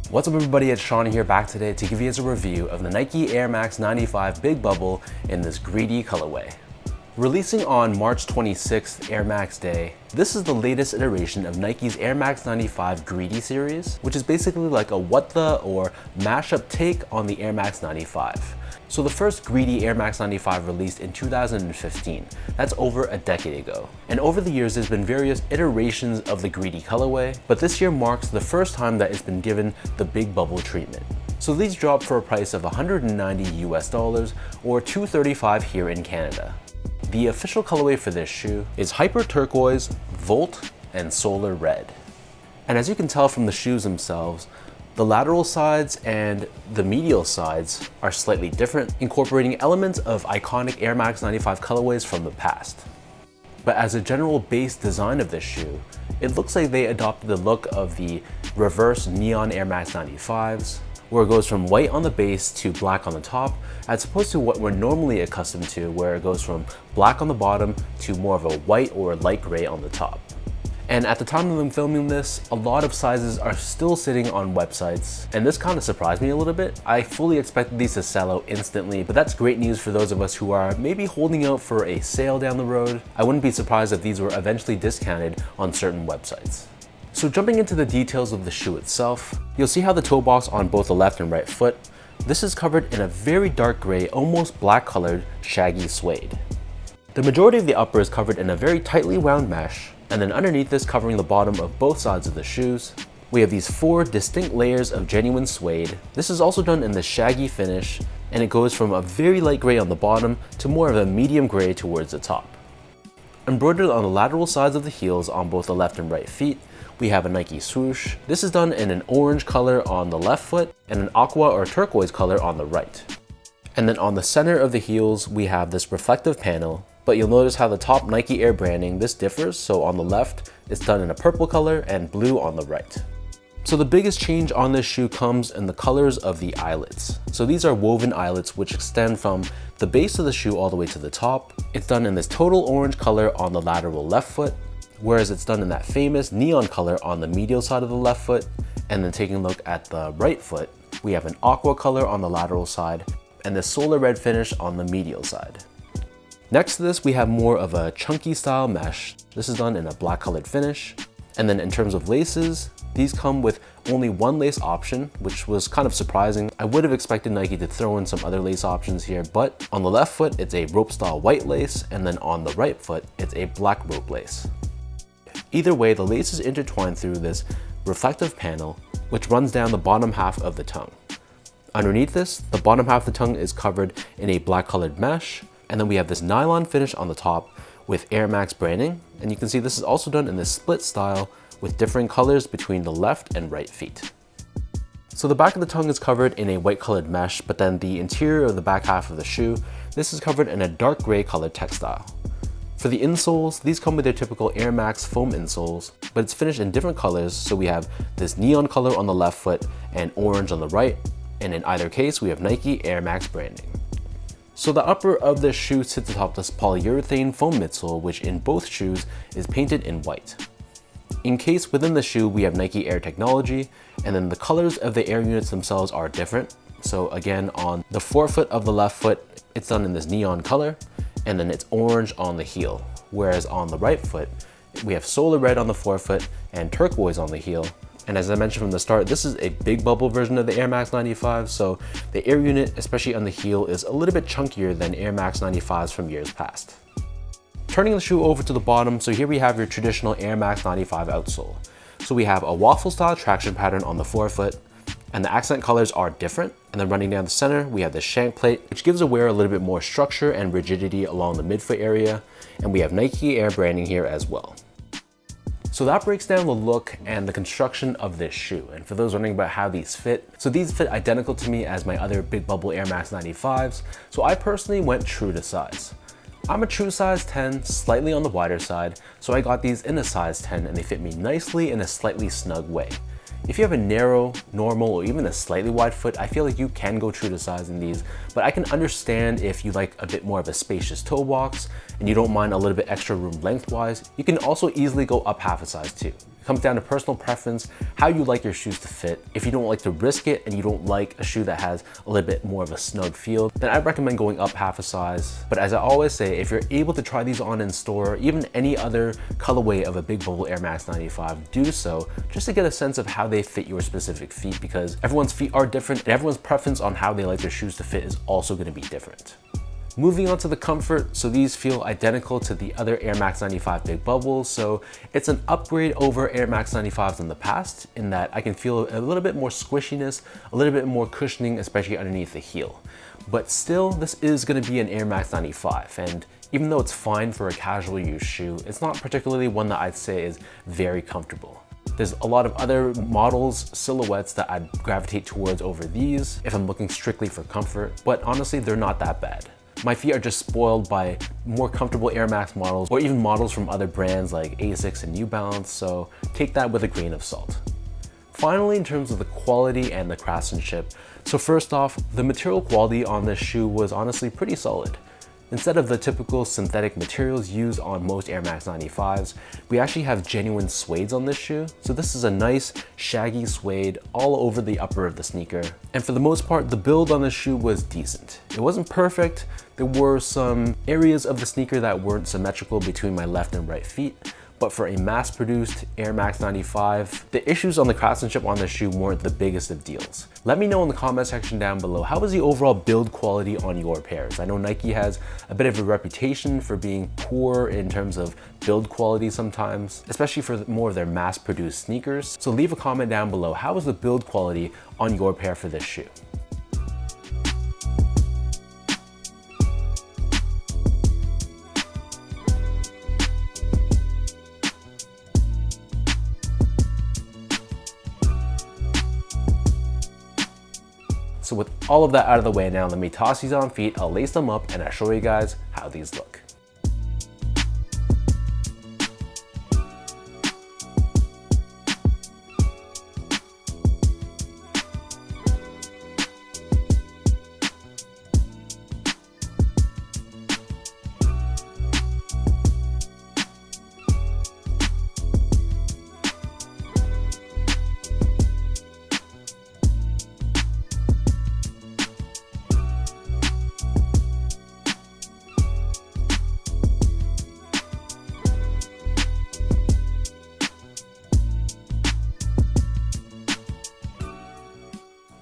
What's up everybody, it's Sean here back today to give you guys a review of the Nike Air Max 95 Big Bubble in this greedy colorway. Releasing on March 26th, Air Max Day, this is the latest iteration of Nike's Air Max 95 Greedy series, which is basically like a what the or mashup take on the Air Max 95. So the first Greedy Air Max 95 released in 2015. That's over a decade ago. And over the years, there's been various iterations of the Greedy colorway, but this year marks the first time that it's been given the Big Bubble treatment. So these dropped for a price of 190 US dollars or $235 here in Canada. The official colorway for this shoe is Hyper Turquoise, Volt, and Solar Red. And as you can tell from the shoes themselves, the lateral sides and the medial sides are slightly different, incorporating elements of iconic Air Max 95 colorways from the past. But as a general base design of this shoe, it looks like they adopted the look of the reverse neon Air Max 95s, where it goes from white on the base to black on the top, as opposed to what we're normally accustomed to, where it goes from black on the bottom to more of a white or light gray on the top. And at the time of them filming this, a lot of sizes are still sitting on websites, and this kind of surprised me a little bit. I fully expected these to sell out instantly, but that's great news for those of us who are maybe holding out for a sale down the road. I wouldn't be surprised if these were eventually discounted on certain websites. So jumping into the details of the shoe itself, you'll see how the toe box on both the left and right foot, this is covered in a very dark gray, almost black colored, shaggy suede. The majority of the upper is covered in a very tightly wound mesh, and then underneath this, covering the bottom of both sides of the shoes, we have these 4 distinct layers of genuine suede. This is also done in the shaggy finish, and it goes from a very light gray on the bottom to more of a medium gray towards the top. Embroidered on the lateral sides of the heels on both the left and right feet, we have a Nike swoosh. This is done in an orange color on the left foot and an aqua or turquoise color on the right. And then on the center of the heels, we have this reflective panel, but you'll notice how the top Nike Air branding, this differs. So on the left, it's done in a purple color and blue on the right. So the biggest change on this shoe comes in the colors of the eyelets. So these are woven eyelets which extend from the base of the shoe all the way to the top. It's done in this total orange color on the lateral left foot, whereas it's done in that famous neon color on the medial side of the left foot. And then taking a look at the right foot, we have an aqua color on the lateral side and this solar red finish on the medial side. Next to this, we have more of a chunky style mesh. This is done in a black colored finish. And then in terms of laces, these come with only one lace option, which was kind of surprising. I would have expected Nike to throw in some other lace options here, but on the left foot, it's a rope style white lace, and then on the right foot, it's a black rope lace. Either way, the lace is intertwined through this reflective panel, which runs down the bottom half of the tongue. Underneath this, the bottom half of the tongue is covered in a black colored mesh, and then we have this nylon finish on the top with Air Max branding. And you can see this is also done in this split style with different colors between the left and right feet. So the back of the tongue is covered in a white colored mesh, but then the interior of the back half of the shoe, this is covered in a dark gray colored textile. For the insoles, these come with their typical Air Max foam insoles, but it's finished in different colors. So we have this neon color on the left foot and orange on the right. And in either case, we have Nike Air Max branding. So the upper of this shoe sits atop this polyurethane foam midsole, which in both shoes is painted in white. Encased within the shoe, we have Nike Air technology, and then the colors of the air units themselves are different. So again, on the forefoot of the left foot, it's done in this neon color, and then it's orange on the heel. Whereas on the right foot, we have solar red on the forefoot and turquoise on the heel. And as I mentioned from the start, this is a big bubble version of the Air Max 95, so the air unit, especially on the heel, is a little bit chunkier than Air Max 95s from years past. Turning the shoe over to the bottom, so here we have your traditional Air Max 95 outsole. So we have a waffle style traction pattern on the forefoot, and the accent colors are different. And then running down the center, we have the shank plate, which gives the wearer a little bit more structure and rigidity along the midfoot area. And we have Nike Air branding here as well. So that breaks down the look and the construction of this shoe. And for those wondering about how these fit, so these fit identical to me as my other Big Bubble Air Max 95s. So I personally went true to size. I'm a true size 10, slightly on the wider side. So I got these in a size 10 and they fit me nicely in a slightly snug way. If you have a narrow, normal, or even a slightly wide foot, I feel like you can go true to size in these, but I can understand if you like a bit more of a spacious toe box and you don't mind a little bit extra room lengthwise, you can also easily go up half a size too. It comes down to personal preference, how you like your shoes to fit. If you don't like to risk it and you don't like a shoe that has a little bit more of a snug feel, then I recommend going up half a size. But as I always say, if you're able to try these on in store, even any other colorway of a Big Bubble Air Max 95, do so just to get a sense of how they fit your specific feet, because everyone's feet are different and everyone's preference on how they like their shoes to fit is also going to be different. Moving on to the comfort, so these feel identical to the other Air Max 95 Big Bubbles, so it's an upgrade over Air Max 95s in the past in that I can feel a little bit more squishiness, a little bit more cushioning, especially underneath the heel. But still, this is going to be an Air Max 95, and even though it's fine for a casual use shoe, it's not particularly one that I'd say is very comfortable. There's a lot of other models, silhouettes that I'd gravitate towards over these if I'm looking strictly for comfort, but honestly, they're not that bad. My feet are just spoiled by more comfortable Air Max models or even models from other brands like Asics and New Balance, so take that with a grain of salt. Finally, in terms of the quality and the craftsmanship, so first off, the material quality on this shoe was honestly pretty solid. Instead of the typical synthetic materials used on most Air Max 95s, we actually have genuine suedes on this shoe. So this is a nice shaggy suede all over the upper of the sneaker. And for the most part, the build on this shoe was decent. It wasn't perfect. There were some areas of the sneaker that weren't symmetrical between my left and right feet. But for a mass-produced Air Max 95, the issues on the craftsmanship on this shoe weren't the biggest of deals. Let me know in the comment section down below, how was the overall build quality on your pairs? I know Nike has a bit of a reputation for being poor in terms of build quality sometimes, especially for more of their mass-produced sneakers. So leave a comment down below, how was the build quality on your pair for this shoe? So with all of that out of the way now, let me toss these on feet, I'll lace them up, and I'll show you guys how these look.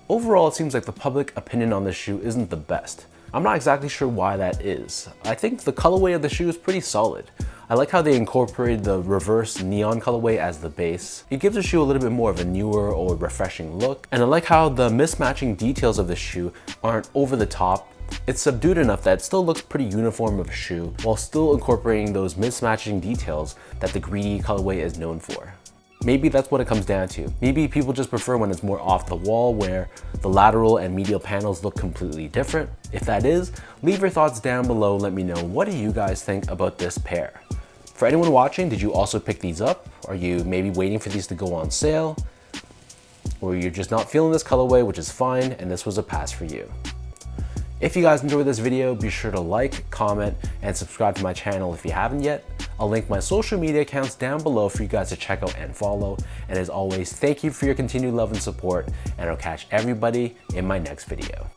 Overall, it seems like the public opinion on this shoe isn't the best. I'm not exactly sure why that is. I think the colorway of the shoe is pretty solid. I like how they incorporated the reverse neon colorway as the base. It gives the shoe a little bit more of a newer or refreshing look. And I like how the mismatching details of the shoe aren't over the top. It's subdued enough that it still looks pretty uniform of a shoe while still incorporating those mismatching details that the greedy colorway is known for. Maybe that's what it comes down to. Maybe people just prefer when it's more off the wall, where the lateral and medial panels look completely different. If that is, leave your thoughts down below. Let me know, what do you guys think about this pair? For anyone watching, did you also pick these up? Are you maybe waiting for these to go on sale? Or you're just not feeling this colorway, which is fine, and this was a pass for you. If you guys enjoyed this video, be sure to like, comment, and subscribe to my channel if you haven't yet. I'll link my social media accounts down below for you guys to check out and follow. And as always, thank you for your continued love and support, and I'll catch everybody in my next video.